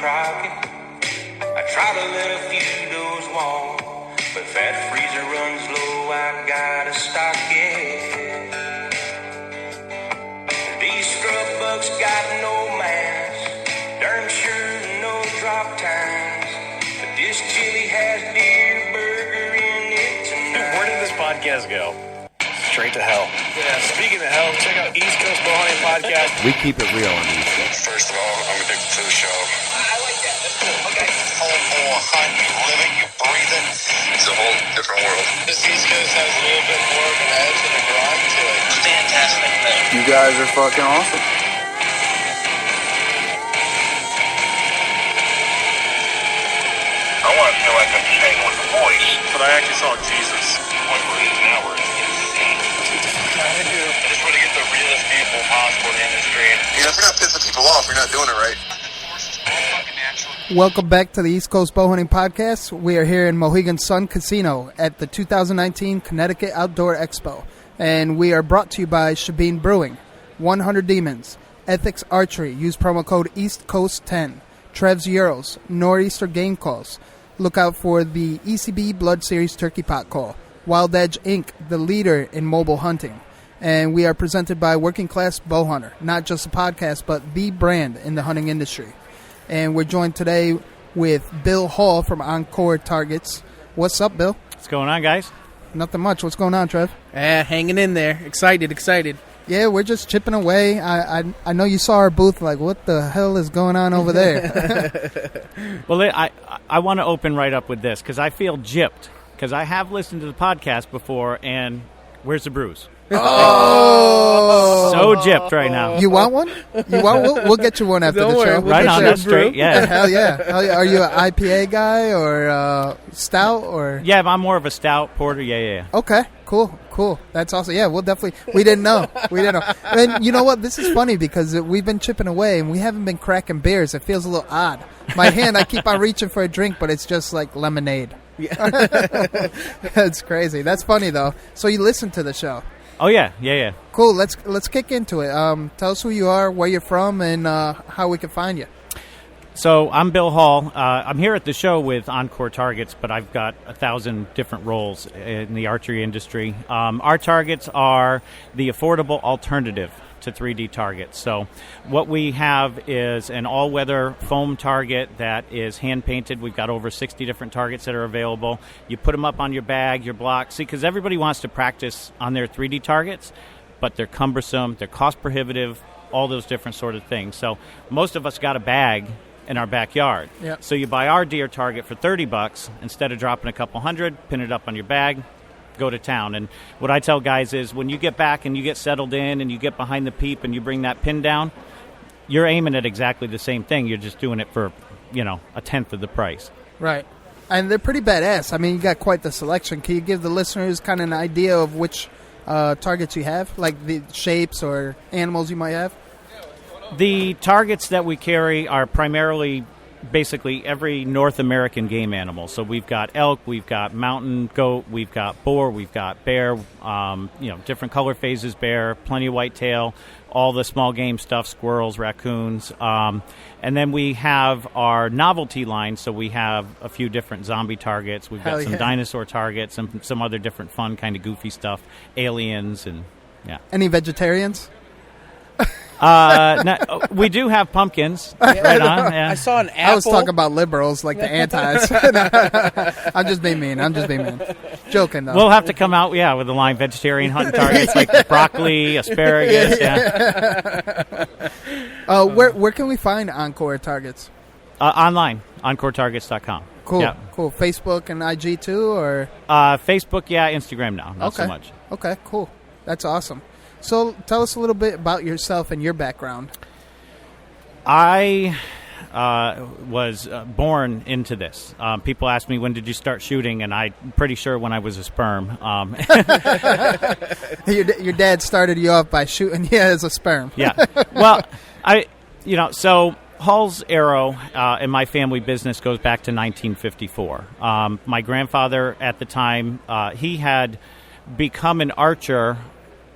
rocket. I try to let a few doors walk, but if that freezer runs low, I gotta stock it. These scrub bucks got no mask, darn sure no drop times, but this chili has deer burger in it tonight. Where did this podcast go? Straight to hell. Yeah, speaking of hell, check out East Coast Bowhunting Podcast. We keep it real on the East Coast. First of all, I'm addicted to the show. I like that. That's cool. Okay. Whole hunt, you live it, you breathe it. It's a whole different world. This East Coast has a little bit more of an edge and a grind to it. Fantastic thing. You guys are fucking awesome. I want to feel like I'm just hanging with the boys. But I actually saw Jesus. The point where it is now, where it's insane. I just want to get the realest people possible in the industry. You know, if you're not pissing people off, you're not doing it right. Welcome back to the East Coast Bowhunting Podcast. We are here in Mohegan Sun Casino at the 2019 Connecticut Outdoor Expo. And we are brought to you by Shebeen Brewing, 100 Demons, Ethics Archery, use promo code EastCoast10, Trev's Euros, Nor'easter Game Calls. Look out for the ECB Blood Series Turkey Pot Call, Wild Edge Inc., the leader in mobile hunting. And we are presented by Working Class Bowhunter, not just a podcast, but the brand in the hunting industry. And we're joined today with Bill Hall from Oncore Targets. What's up, Bill? What's going on, guys? Nothing much. What's going on, Trev? Hanging in there. Excited. Yeah, we're just chipping away. I know you saw our booth, like, what the hell is going on over there? Well, I want to open right up with this, because I feel gypped, because I have listened to the podcast before, and where's the bruise? Oh! So gypped right now. You want one? We'll get you one after Don't the worry, show. we'll Right get on, you that's a brew. straight, yeah. Hell yeah. Are you an IPA guy or stout or? Yeah, I'm more of a stout porter, yeah. Okay, cool. That's awesome. Yeah, we'll definitely. We didn't know. And you know what? This is funny because we've been chipping away and we haven't been cracking beers. It feels a little odd. My hand, I keep on reaching for a drink, but it's just like lemonade. That's crazy. That's funny though. So you listen to the show. Oh, yeah. Cool. Let's kick into it. Tell us who you are, where you're from, and how we can find you. So I'm Bill Hall. I'm here at the show with Encore Targets, but I've got 1,000 different roles in the archery industry. Our targets are the affordable alternative to 3D targets. So what we have is an all-weather foam target that is hand-painted. We've got over 60 different targets that are available. You put them up on your bag, your block. See, because everybody wants to practice on their 3D targets, but they're cumbersome, they're cost-prohibitive, all those different sort of things. So most of us got a bag in our backyard. Yep. So you buy our deer target for $30. Instead of dropping a couple hundred, pin it up on your bag, go to town. And what I tell guys is when you get back and you get settled in and you get behind the peep and you bring that pin down, you're aiming at exactly the same thing. You're just doing it for, a tenth of the price. Right. And they're pretty badass. I mean, you got quite the selection. Can you give the listeners kind of an idea of which targets you have, like the shapes or animals you might have? The targets that we carry are primarily basically every North American game animal. So we've got elk, we've got mountain goat, we've got boar, we've got bear, different color phases bear, plenty of whitetail, all the small game stuff, squirrels, raccoons. And then we have our novelty line, so we have a few different zombie targets. We've got some dinosaur targets and some other different fun kind of goofy stuff, aliens, and yeah. Any vegetarians? No, we do have pumpkins. Right on. Yeah. I saw an apple. I was talking about liberals, like the antis. I'm just being mean. Joking, though. We'll have to come out, with a line vegetarian hunting targets like broccoli, asparagus. Where can we find Encore targets? Online, encoretargets.com. Cool, Yeah. cool. Facebook and IG too, or Facebook, Instagram now, not so much. Okay, cool. That's awesome. So tell us a little bit about yourself and your background. I was born into this. People ask me, when did you start shooting? And I'm pretty sure when I was a sperm. Your dad started you off by shooting you as a sperm. Yeah. Well, so Hall's Arrow in my family business goes back to 1954. My grandfather at the time, he had become an archer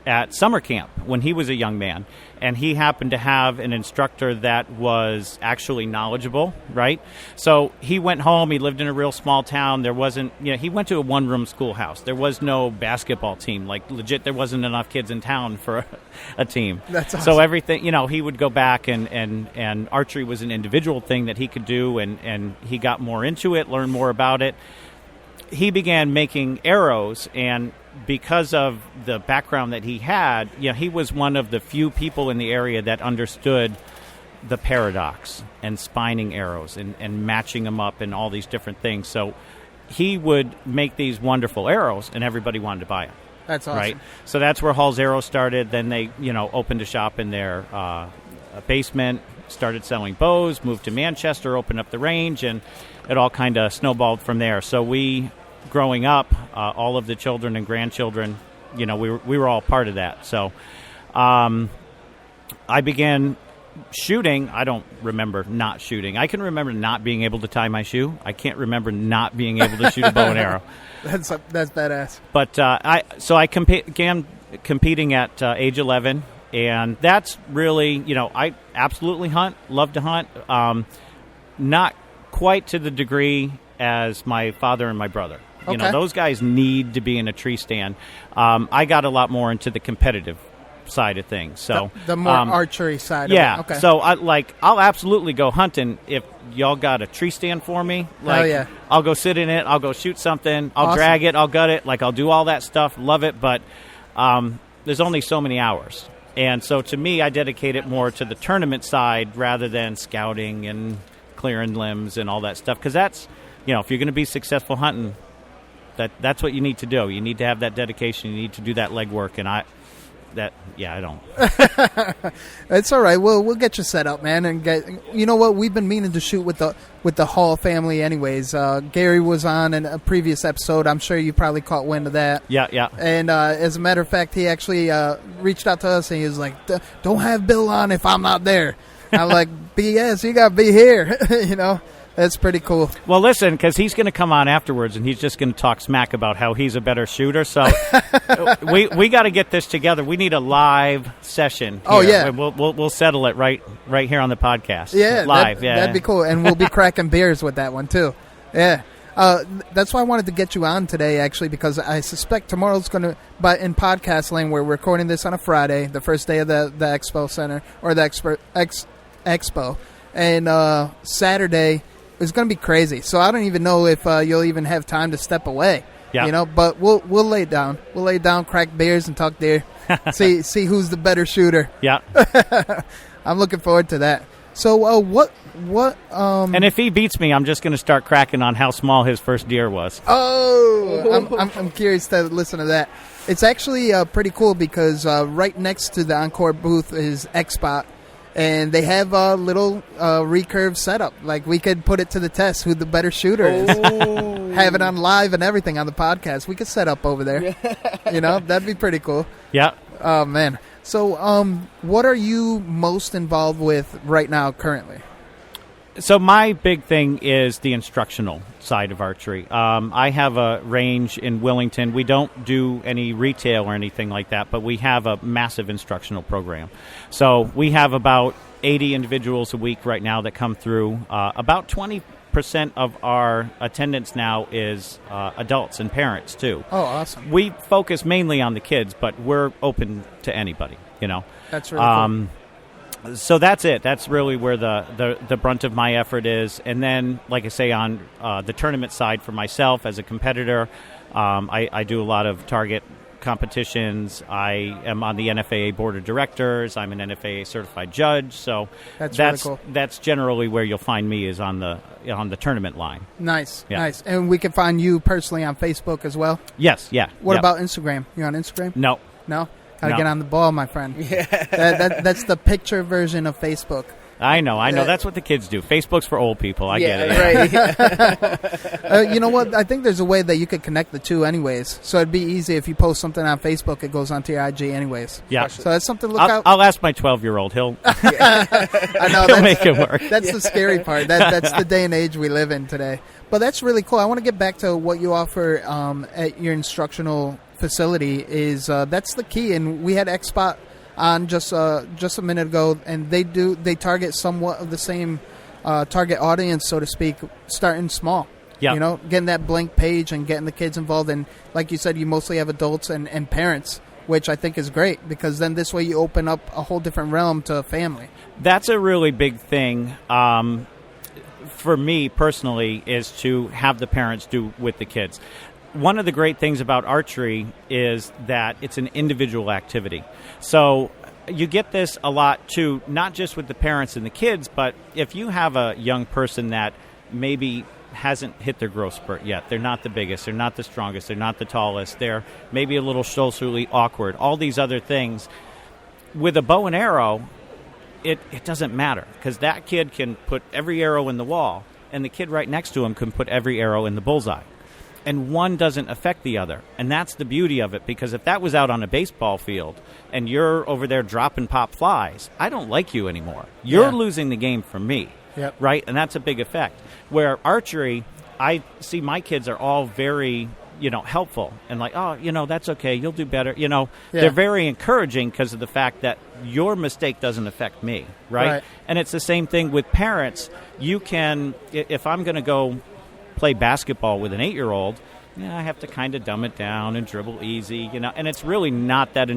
at summer camp when he was a young man. and he happened to have an instructor that was actually knowledgeable, right? So he went home. He lived in a real small town. There wasn't, he went to a one-room schoolhouse. There was no basketball team. Like, legit, there wasn't enough kids in town for a team. That's awesome. So everything, he would go back, and archery was an individual thing that he could do, and he got more into it, learned more about it. He began making arrows, and because of the background that he had, he was one of the few people in the area that understood the paradox and spining arrows and matching them up and all these different things. So he would make these wonderful arrows, and everybody wanted to buy them. That's awesome. Right? So that's where Hall's Arrows started. Then they, opened a shop in their basement, started selling bows, moved to Manchester, opened up the range, and it all kind of snowballed from there. So we, growing up, all of the children and grandchildren, we were all part of that. So I began shooting. I don't remember not shooting. I can remember not being able to tie my shoe. I can't remember not being able to shoot a bow and arrow. That's badass. But I began competing at age 11, and that's really, I absolutely hunt, love to hunt, not quite to the degree as my father and my brother. Okay. Those guys need to be in a tree stand. I got a lot more into the competitive side of things. So the more archery side yeah, of it. Okay. So I'll absolutely go hunting if y'all got a tree stand for me. Like, yeah. I'll go sit in it, I'll go shoot something, I'll Awesome. drag it, I'll gut it, I'll do all that stuff, love it, but there's only so many hours. And so to me, I dedicate it more to the tournament side rather than scouting and clearing limbs and all that stuff, because that's, if you're going to be successful hunting, that's what you need to do. You need to have that dedication. You need to do that legwork, and I don't. It's all right. We'll get you set up, man, and get. You know what? We've been meaning to shoot with the Hall family, anyways. Gary was on in a previous episode. I'm sure you probably caught wind of that. Yeah. And as a matter of fact, he actually reached out to us, and he was like, "Don't have Bill on if I'm not there." I'm like, "BS, you got to be here." That's pretty cool. Well, listen, because he's going to come on afterwards, and he's just going to talk smack about how he's a better shooter. So we got to get this together. We need a live session here. Oh, yeah. We'll settle it right here on the podcast. Yeah, live. That'd be cool, and we'll be cracking beers with that one too. Yeah. That's why I wanted to get you on today, actually, because I suspect tomorrow's going to, but in podcast lane, we're recording this on a Friday, the first day of the Expo Center, or the Expo, and Saturday is going to be crazy. So I don't even know if you'll even have time to step away. Yeah. But we'll lay it down. We'll lay it down, crack beers, and talk deer. see who's the better shooter. Yeah. I'm looking forward to that. So what and if he beats me, I'm just going to start cracking on how small his first deer was. Oh, I'm curious to listen to that. It's actually pretty cool because right next to the Oncore booth is X-Spot, and they have a little recurve setup. Like, we could put it to the test who the better shooter is. Have it on live and everything on the podcast. We could set up over there. That'd be pretty cool. Yeah. Oh, man. So what are you most involved with right now currently? So my big thing is the instructional side of archery. I have a range in Willington. We don't do any retail or anything like that, but we have a massive instructional program. So we have about 80 individuals a week right now that come through. About 20% of our attendance now is adults and parents, too. Oh, awesome. We focus mainly on the kids, but we're open to anybody, That's really cool. So that's it. That's really where the brunt of my effort is. And then, like I say, on the tournament side for myself as a competitor, I do a lot of target competitions. I am on the NFAA board of directors. I'm an NFAA certified judge. So that's really cool. That's generally where you'll find me, is on the tournament line. Nice, Yeah. nice. And we can find you personally on Facebook as well? Yes, yeah. What Yep. about Instagram? You on Instagram? No. No? Gotta No. get on the ball, my friend. Yeah. That's the picture version of Facebook. I know. That's what the kids do. Facebook's for old people. I get it. Right. You know what? I think there's a way that you could connect the two anyways. So it'd be easy if you post something on Facebook, it goes onto your IG anyways. Yeah. So that's something to look out. I'll ask my 12-year-old. He'll I know, he'll make it work. That's the scary part. That's the day and age we live in today. But that's really cool. I want to get back to what you offer at your instructional facility. Is that's the key. And we had X-Spot on just a minute ago, and they target somewhat of the same target audience, so to speak, starting small. Yeah. You know, getting that blank page and getting the kids involved. And like you said, you mostly have adults and parents, which I think is great, because then this way you open up a whole different realm to a family. That's a really big thing for me personally, is to have the parents do with the kids. One of the great things about archery is that it's an individual activity. So you get this a lot too, not just with the parents and the kids, but if you have a young person that maybe hasn't hit their growth spurt yet, they're not the biggest, they're not the strongest, they're not the tallest, they're maybe a little socially awkward, all these other things. With a bow and arrow, it doesn't matter, because that kid can put every arrow in the wall, and the kid right next to him can put every arrow in the bullseye. And one doesn't affect the other. And that's the beauty of it, because if that was out on a baseball field and you're over there dropping pop flies, I don't like you anymore. You're losing the game for me. Yep. Right? And that's a big effect. Where archery, I see my kids are all very, helpful and like, oh, that's okay. You'll do better. They're very encouraging because of the fact that your mistake doesn't affect me. Right? And it's the same thing with parents. You can, if I'm going to go play basketball with an 8-year-old, I have to kind of dumb it down and dribble easy, and it's really not that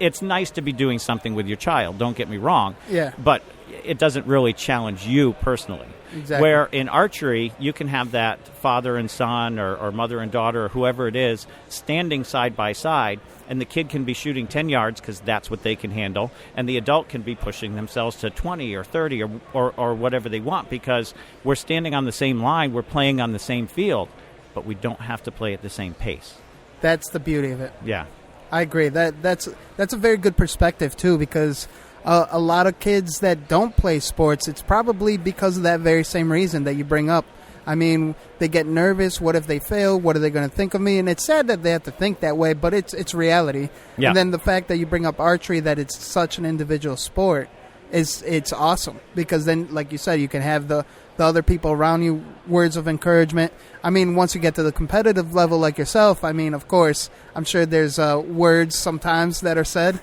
it's nice to be doing something with your child, don't get me wrong. Yeah. But it doesn't really challenge you personally. Exactly. Where in archery, you can have that father and son or mother and daughter or whoever it is standing side by side, and the kid can be shooting 10 yards because that's what they can handle, and the adult can be pushing themselves to 20 or 30 or whatever they want, because we're standing on the same line, we're playing on the same field, but we don't have to play at the same pace. That's the beauty of it. Yeah. I agree. That's a very good perspective, too, because a lot of kids that don't play sports, it's probably because of that very same reason that you bring up. I mean, they get nervous. What if they fail? What are they going to think of me? And it's sad that they have to think that way, but it's reality. Yeah. And then the fact that you bring up archery, that it's such an individual sport, it's awesome, because then, like you said, you can have the other people around you, words of encouragement. I mean, once you get to the competitive level like yourself, I mean, of course, I'm sure there's words sometimes that are said,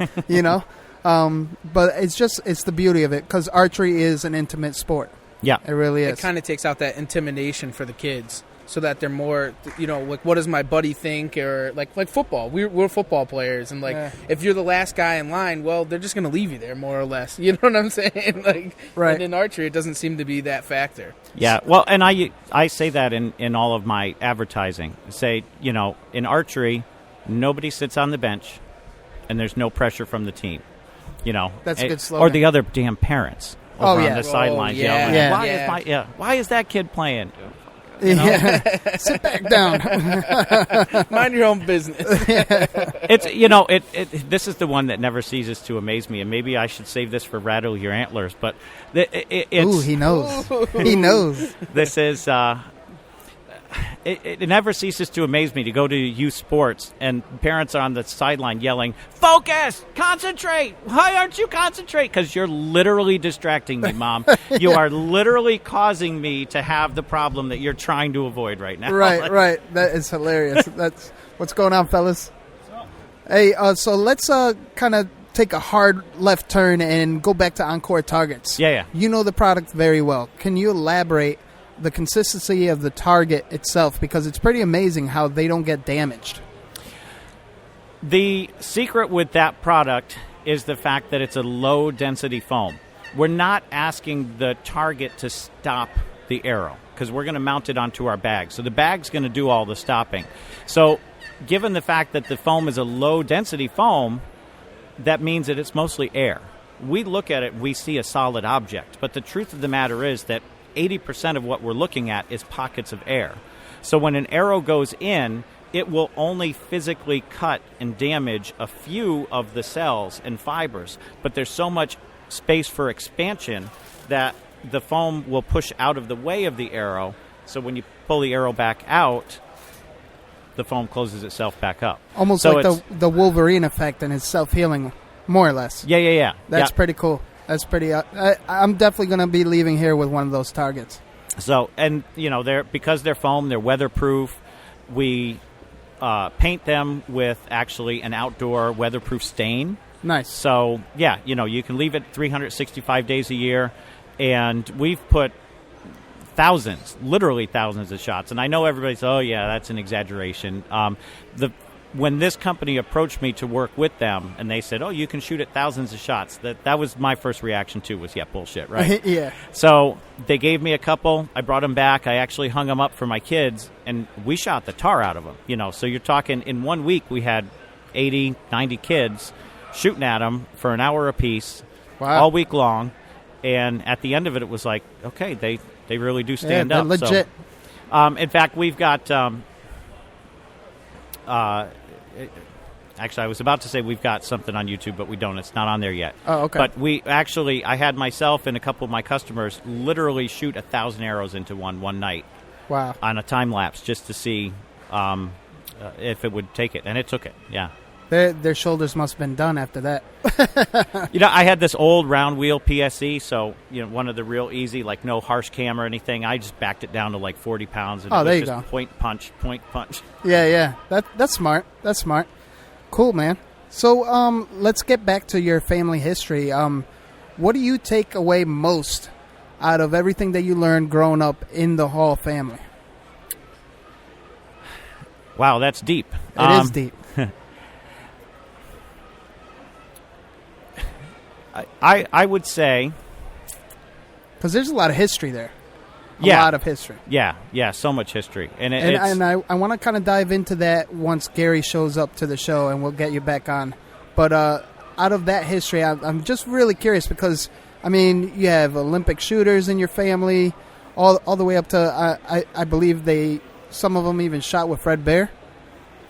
but it's the beauty of it, because archery is an intimate sport. Yeah. It really is. It kind of takes out that intimidation for the kids, so that they're more, like, what does my buddy think? Or like football. We're football players, and if you're the last guy in line, well, they're just going to leave you there, more or less. You know what I'm saying? Right. And in archery, it doesn't seem to be that factor. Yeah, well, and I say that in all of my advertising. I say, in archery, nobody sits on the bench, and there's no pressure from the team. That's a good slogan. Or the other damn parents over on the sidelines yelling. Yeah. Why is that kid playing? Yeah. Sit back down. Mind your own business. It's this is the one that never ceases to amaze me, and maybe I should save this for Rattle Your Antlers. But ooh, he knows. He knows. This is. It never ceases to amaze me to go to youth sports and parents are on the sideline yelling, "Focus! Concentrate! Why aren't you concentrate?" Because you're literally distracting me, Mom. You are literally causing me to have the problem that you're trying to avoid right now. Right. That is hilarious. That's what's going on, fellas. Hey, so let's kind of take a hard left turn and go back to Oncore targets. Yeah. You know the product very well. Can you elaborate the consistency of the target itself, because it's pretty amazing how they don't get damaged? The secret with that product is the fact that it's a low-density foam. We're not asking the target to stop the arrow, because we're going to mount it onto our bag. So the bag's going to do all the stopping. So given the fact that the foam is a low-density foam, that means that it's mostly air. We look at it, we see a solid object, but the truth of the matter is that 80% of what we're looking at is pockets of air. So when an arrow goes in, it will only physically cut and damage a few of the cells and fibers, but there's so much space for expansion that the foam will push out of the way of the arrow. So when you pull the arrow back out, the foam closes itself back up. Almost like the Wolverine effect, and it's self-healing, more or less. Yeah. That's pretty cool. That's pretty. I'm definitely going to be leaving here with one of those targets. So, and because they're foam, they're weatherproof. We paint them with actually an outdoor weatherproof stain. Nice. So, yeah, you can leave it 365 days a year, and we've put literally thousands of shots. And I know everybody says, oh, yeah, that's an exaggeration. When this company approached me to work with them, and they said, oh, you can shoot at thousands of shots, that was my first reaction, too, was, yeah, bullshit, right? Yeah. So they gave me a couple. I brought them back. I actually hung them up for my kids, and we shot the tar out of them. So you're talking in 1 week we had 80, 90 kids shooting at them for an hour apiece all week long. And at the end of it, it was like, okay, they really do stand up. Legit. So, in fact, we've got actually, I was about to say we've got something on YouTube, but we don't. It's not on there yet. Oh, okay. But I had myself and a couple of my customers literally shoot 1,000 arrows into one night. Wow. On a time lapse just to see if it would take it. And it took it, yeah. Their shoulders must have been done after that. I had this old round wheel PSE, so one of the real easy, like no harsh cam or anything. I just backed it down to like 40 pounds, and it was there you just go. point punch. Yeah. That's smart. That's smart. Cool, man. So let's get back to your family history. What do you take away most out of everything that you learned growing up in the Hall family? Wow, that's deep. It is deep. I would say, because there's a lot of history there. A lot of history. Yeah, so much history. And I want to kind of dive into that once Gary shows up to the show, and we'll get you back on. But out of that history, I'm just really curious because, I mean, you have Olympic shooters in your family, all the way up to, I believe some of them even shot with Fred Bear.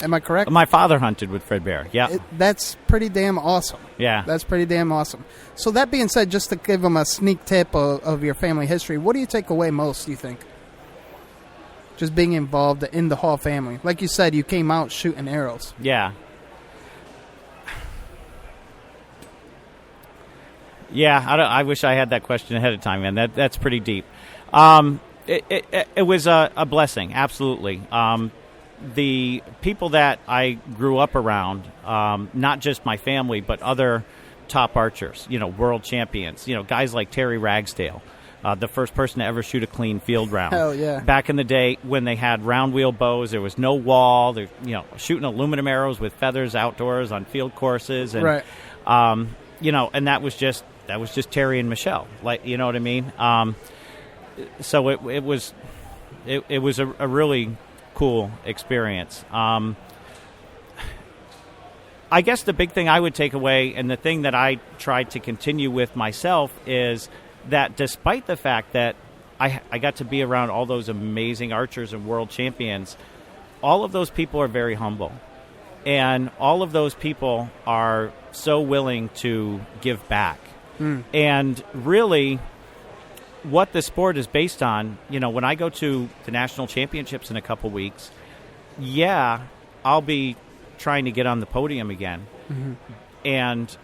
Am I correct? My father hunted with Fred Bear, yeah. That's pretty damn awesome. Yeah. That's pretty damn awesome. So that being said, just to give them a sneak tip of your family history, what do you take away most, do you think? Just being involved in the Hall family. Like you said, you came out shooting arrows. Yeah. Yeah, I wish I had that question ahead of time, man. That's pretty deep. It was a blessing, absolutely. The people that I grew up around, not just my family, but other top archers, world champions, guys like Terry Ragsdale, the first person to ever shoot a clean field round. Hell yeah. Back in the day when they had round wheel bows, there was no wall, shooting aluminum arrows with feathers outdoors on field courses. And, right. And that was just Terry and Michelle, like, you know what I mean? So it was a really cool experience. I guess the big thing I would take away, and the thing that I tried to continue with myself, is that despite the fact that I got to be around all those amazing archers and world champions, all of those people are very humble. And all of those people are so willing to give back. And really, what the sport is based on, when I go to the national championships in a couple weeks, I'll be trying to get on the podium again. Mm-hmm. And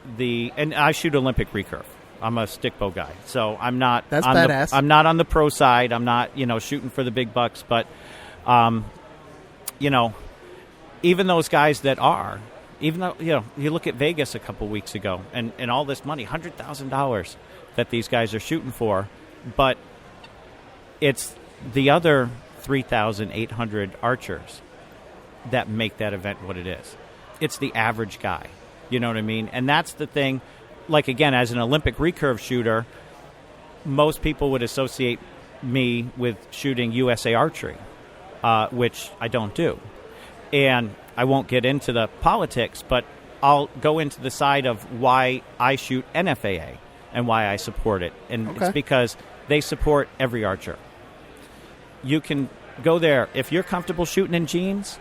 I shoot Olympic recurve. I'm a stick bow guy, so I'm not. That's badass. I'm not on the pro side. I'm not, shooting for the big bucks. But, even those guys that are, even though you look at Vegas a couple weeks ago, and all this money, $100,000 that these guys are shooting for. But it's the other 3,800 archers that make that event what it is. It's the average guy. You know what I mean? And that's the thing. Like, again, as an Olympic recurve shooter, most people would associate me with shooting USA Archery, which I don't do. And I won't get into the politics, but I'll go into the side of why I shoot NFAA and why I support it. And It's because they support every archer. You can go there. If you're comfortable shooting in jeans,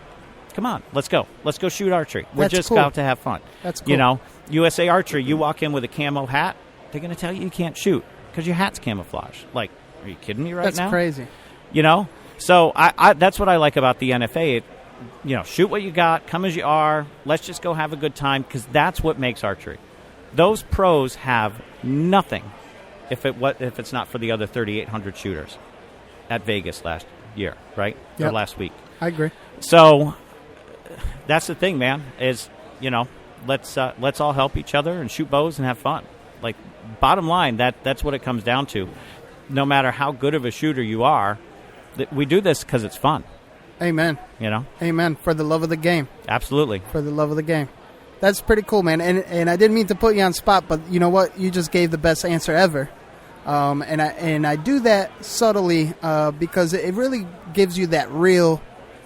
come on, let's go. Let's go shoot archery. We're just out to have fun. That's cool. USA Archery, you walk in with a camo hat, they're going to tell you can't shoot because your hat's camouflage. Like, are you kidding me right now? That's crazy. So I that's what I like about the NFA. Shoot what you got, come as you are. Let's just go have a good time, because that's what makes archery. Those pros have nothing if it's not for the other 3,800 shooters at Vegas last year, right? Or last week. I agree. So that's the thing, man, is, let's all help each other and shoot bows and have fun. Like, bottom line, that's what it comes down to. No matter how good of a shooter you are, we do this because it's fun. Amen. You know? Amen. For the love of the game. Absolutely. For the love of the game. That's pretty cool, man. And I didn't mean to put you on spot, but you know what? You just gave the best answer ever. And I do that subtly because it really gives you that real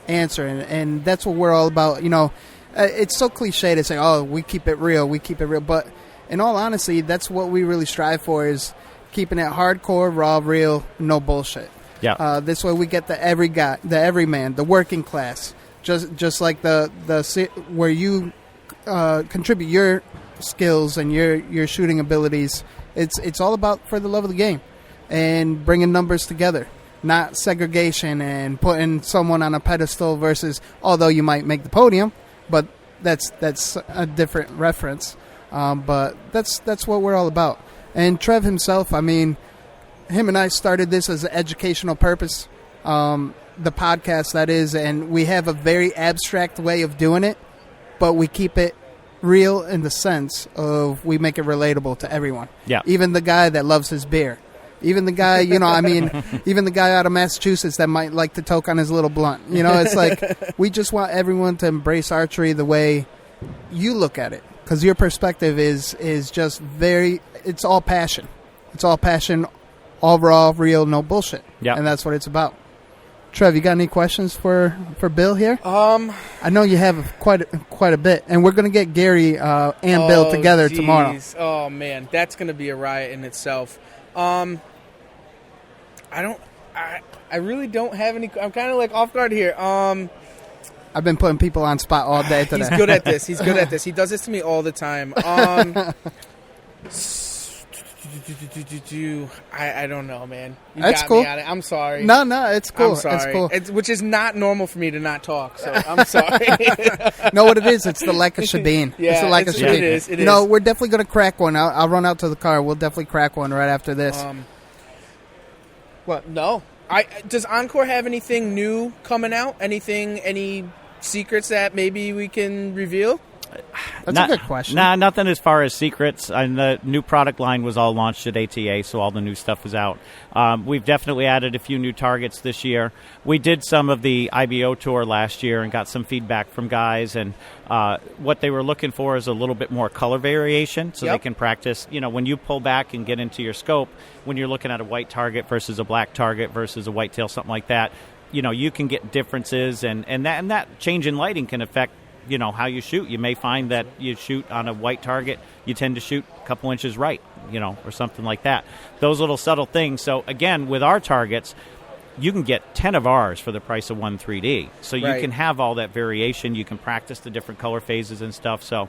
answer, and that's what we're all about. You know, it's so cliche to say, "Oh, we keep it real, but in all honesty, that's what we really strive for: is keeping it hardcore, raw, real, no bullshit. Yeah. This way, we get the everyman, the working class, just like the where you contribute your skills and your shooting abilities. It's all about for the love of the game and bringing numbers together, not segregation and putting someone on a pedestal versus, although you might make the podium, but that's a different reference. But that's what we're all about. And Trev himself, I mean, him and I started this as an educational purpose, the podcast that is, and we have a very abstract way of doing it, but we keep it real in the sense of we make it relatable to everyone. Yeah. Even the guy that loves his beer. Even the guy, you know, I mean, even the guy out of Massachusetts that might like to toke on his little blunt. You know, it's like we just want everyone to embrace archery the way you look at it. Because your perspective is just it's all passion. It's all passion, all raw, real, no bullshit. Yeah. And that's what it's about. Trev, you got any questions for Bill here? I know you have quite a bit, and we're going to get Gary and Bill together tomorrow. Oh man, that's going to be a riot in itself. I really don't have any. I'm kind of like off guard here. I've been putting people on spot all day today. He's good at this. He does this to me all the time. I don't know, man. That's got cool. Me at it. I'm sorry. No, it's cool. I'm sorry. It's cool. Which is not normal for me to not talk, so I'm sorry. No, what it is, it's the lack of Shabin. Yeah, it's the lack of Shabin. It is. No, we're definitely going to crack one. I'll run out to the car. We'll definitely crack one right after this. What? No. Does Oncore have anything new coming out? Any secrets that maybe we can reveal? That's a good question. Nah, nothing as far as secrets. And the new product line was all launched at ATA, so all the new stuff is out. We've definitely added a few new targets this year. We did some of the IBO tour last year and got some feedback from guys, and what they were looking for is a little bit more color variation so they can practice. You know, when you pull back and get into your scope, when you're looking at a white target versus a black target versus a whitetail, something like that, you know, you can get differences, and that change in lighting can affect, you know, how you shoot. You may find that you shoot on a white target, you tend to shoot a couple inches right, you know, or something like that. Those little subtle things. So, again, with our targets, you can get 10 of ours for the price of one 3D. So you can have all that variation. You can practice the different color phases and stuff. So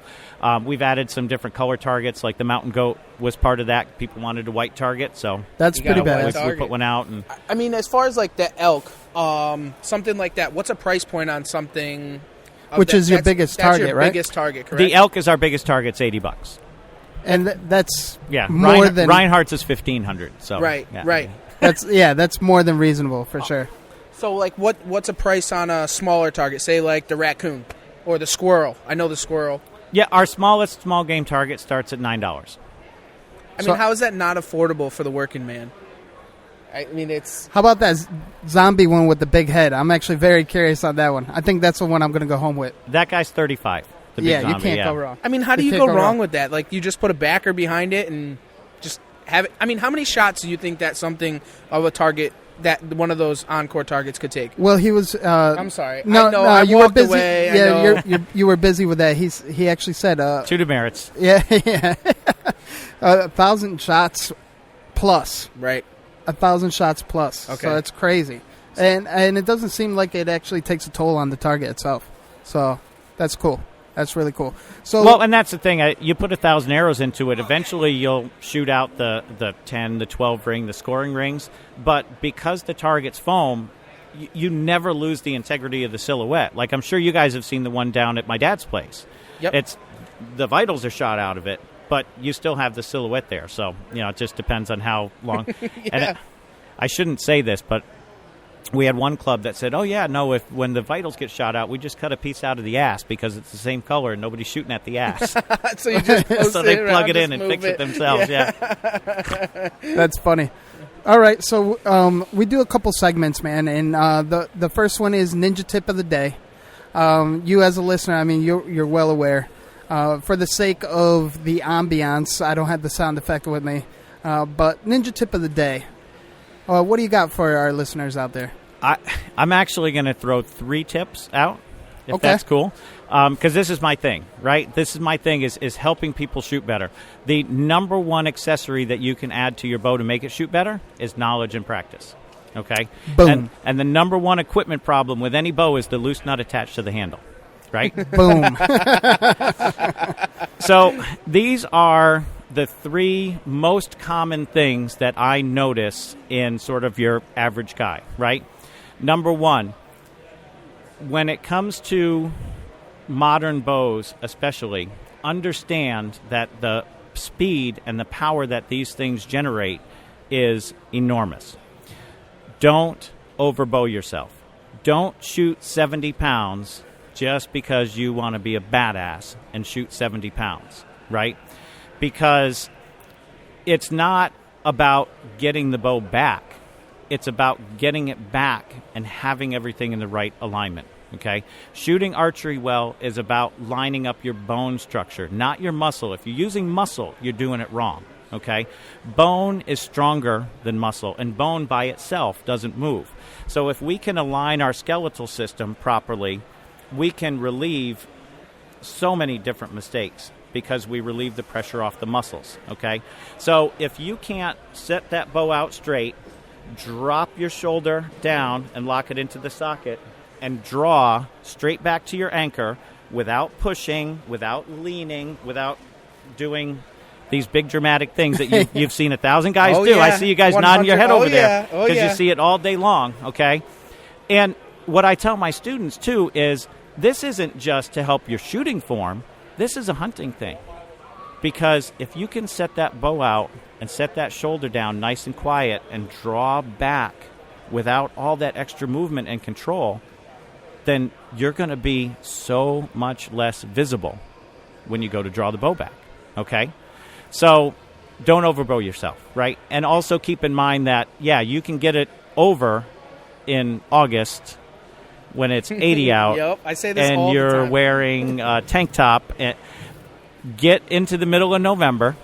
we've added some different color targets, like the Mountain Goat was part of that. People wanted a white target, so that's pretty bad. We put one out. And I mean, as far as like the elk, something like that, what's a price point on something? Which is your biggest target, your right? Biggest target, correct? The elk is our biggest target. It's $80. And that's more than Reinhardt's is $1,500. So right. That's more than reasonable for sure. So like, what's a price on a smaller target? Say like the raccoon or the squirrel. I know the squirrel. Yeah, our smallest small game target starts at $9. I mean, how is that not affordable for the working man? I mean, it's... How about that zombie one with the big head? I'm actually very curious on that one. I think that's the one I'm going to go home with. That guy's $35. The big zombie, you can't go wrong. I mean, how do you go wrong with that? Like, you just put a backer behind it and just have it... I mean, how many shots do you think that something of a target, that one of those Oncore targets could take? Well, he was... I'm sorry. No, I you were busy. away. Yeah, you were busy with that. He actually said... 2 demerits. Yeah. 1,000 shots plus. Right. 1,000 shots plus. Okay. So it's crazy. And it doesn't seem like it actually takes a toll on the target itself. So that's cool. That's really cool. So well, and that's the thing. You put 1,000 arrows into it. Eventually, you'll shoot out the 10, the 12 ring, the scoring rings. But because the target's foam, you never lose the integrity of the silhouette. Like, I'm sure you guys have seen the one down at my dad's place. Yep. It's the vitals are shot out of it, but you still have the silhouette there. So, you know, it just depends on how long. Yeah. And I shouldn't say this, but we had one club that said, "Oh yeah, no, when the vitals get shot out, we just cut a piece out of the ass because it's the same color and nobody's shooting at the ass." So you just so they plug it in and fix it themselves. Yeah. That's funny. All right, so we do a couple segments, man, and the first one is Ninja Tip of the Day. You as a listener, I mean, you're well aware. For the sake of the ambiance, I don't have the sound effect with me, but Ninja Tip of the Day. What do you got for our listeners out there? I'm actually going to throw 3 tips out, if Okay. that's cool, because this is my thing, right? This is my thing is helping people shoot better. The number one accessory that you can add to your bow to make it shoot better is knowledge and practice, okay? Boom. And the number one equipment problem with any bow is the loose nut attached to the handle, right? Boom. So these are the 3 most common things that I notice in sort of your average guy, right? Number 1, when it comes to modern bows especially, understand that the speed and the power that these things generate is enormous. Don't overbow yourself. Don't shoot 70 pounds just because you want to be a badass and shoot 70 pounds, right? Because it's not about getting the bow back. It's about getting it back and having everything in the right alignment, okay? Shooting archery well is about lining up your bone structure, not your muscle. If you're using muscle, you're doing it wrong, okay? Bone is stronger than muscle, and bone by itself doesn't move. So if we can align our skeletal system properly, we can relieve so many different mistakes because we relieve the pressure off the muscles, okay? So if you can't set that bow out straight, drop your shoulder down and lock it into the socket and draw straight back to your anchor without pushing, without leaning, without doing these big dramatic things that you've seen 1,000 guys do. Yeah. I see you guys nodding your head over there because yeah. you see it all day long, okay? And what I tell my students, too, is this isn't just to help your shooting form. This is a hunting thing. Because if you can set that bow out and set that shoulder down nice and quiet and draw back without all that extra movement and control, then you're going to be so much less visible when you go to draw the bow back, okay? So don't overbow yourself, right? And also keep in mind that, yeah, you can get it over in August when it's 80 out. Yep, I say this and all the you're time. wearing a tank top. And get into the middle of November,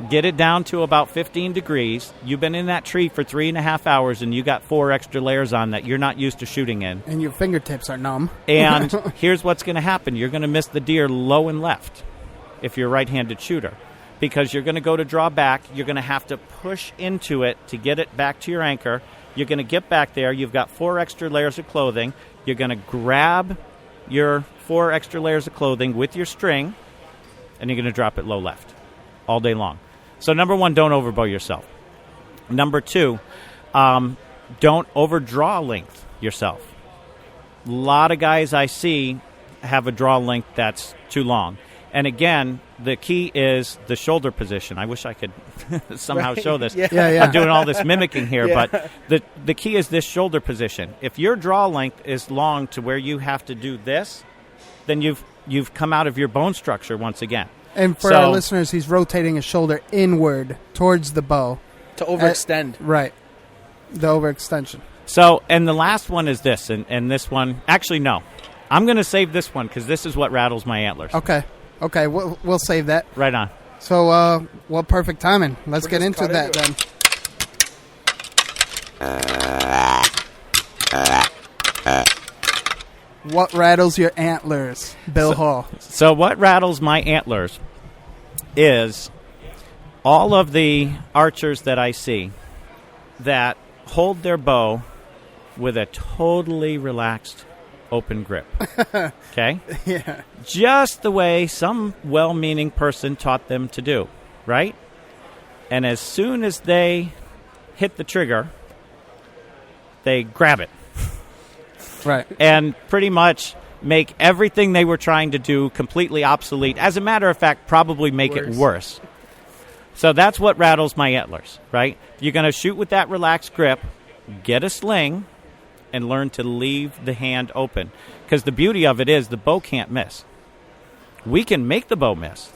get it down to about 15 degrees. You've been in that tree for 3.5 hours, and you got 4 extra layers on that you're not used to shooting in. And your fingertips are numb. And here's what's going to happen. You're going to miss the deer low and left if you're a right-handed shooter because you're going to go to draw back. You're going to have to push into it to get it back to your anchor. You're going to get back there. You've got 4 extra layers of clothing. You're going to grab your 4 extra layers of clothing with your string, and you're going to drop it low left all day long. So number 1, don't overbow yourself. Number 2, don't overdraw length yourself. A lot of guys I see have a draw length that's too long. And again, the key is the shoulder position. I wish I could somehow show this. Yeah. I'm doing all this mimicking here, Yeah. but the key is this shoulder position. If your draw length is long to where you have to do this, then you've come out of your bone structure once again. And for our listeners, he's rotating his shoulder inward towards the bow. To overextend. Right. The overextension. So, and the last one is this, and this one, actually, no. I'm going to save this one because this is what rattles my antlers. Okay, we'll save that. Right on. So, well, perfect timing. Let's We're get just into cut that into then. What rattles your antlers, Bill Hall? So what rattles my antlers is all of the archers that I see that hold their bow with a totally relaxed, open grip. Okay? Yeah. Just the way some well-meaning person taught them to do, right? And as soon as they hit the trigger, they grab it. Right. And pretty much make everything they were trying to do completely obsolete. As a matter of fact, probably make it worse. So that's what rattles my antlers, right? You're going to shoot with that relaxed grip, get a sling, and learn to leave the hand open. Because the beauty of it is the bow can't miss. We can make the bow miss,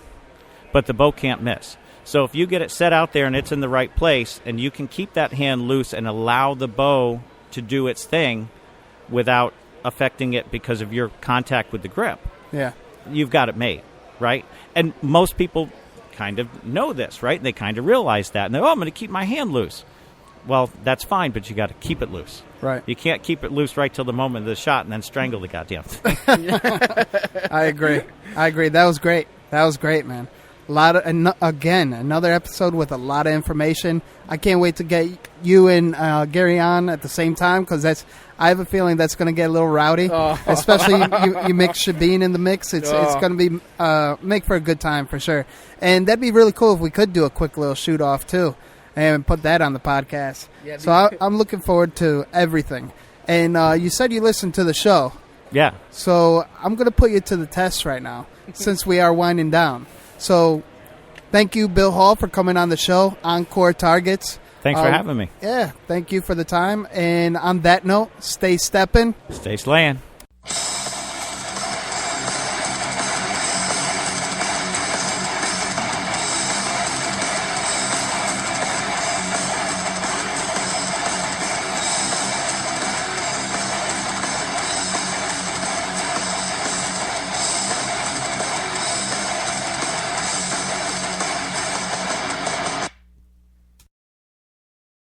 but the bow can't miss. So if you get it set out there and it's in the right place, and you can keep that hand loose and allow the bow to do its thing without affecting it because of your contact with the grip, you've got it made, right? And most people kind of know this, right? They kind of realize that. And they're, I'm going to keep my hand loose. Well, that's fine, but you got to keep it loose. Right. You can't keep it loose right till the moment of the shot and then strangle the goddamn thing. I agree. That was great, man. Again, another episode with a lot of information. I can't wait to get you and Gary on at the same time, because I have a feeling that's going to get a little rowdy. Especially you mix Shabine in the mix. It's going to be make for a good time for sure. And that'd be really cool if we could do a quick little shoot off too, and put that on the podcast. Yeah, so I'm looking forward to everything. And you said you listened to the show. Yeah. So I'm going to put you to the test right now, since we are winding down. So thank you, Bill Hall, for coming on the show, Encore Targets. Thanks for having me. Yeah, thank you for the time. And on that note, stay steppin'. Stay slaying.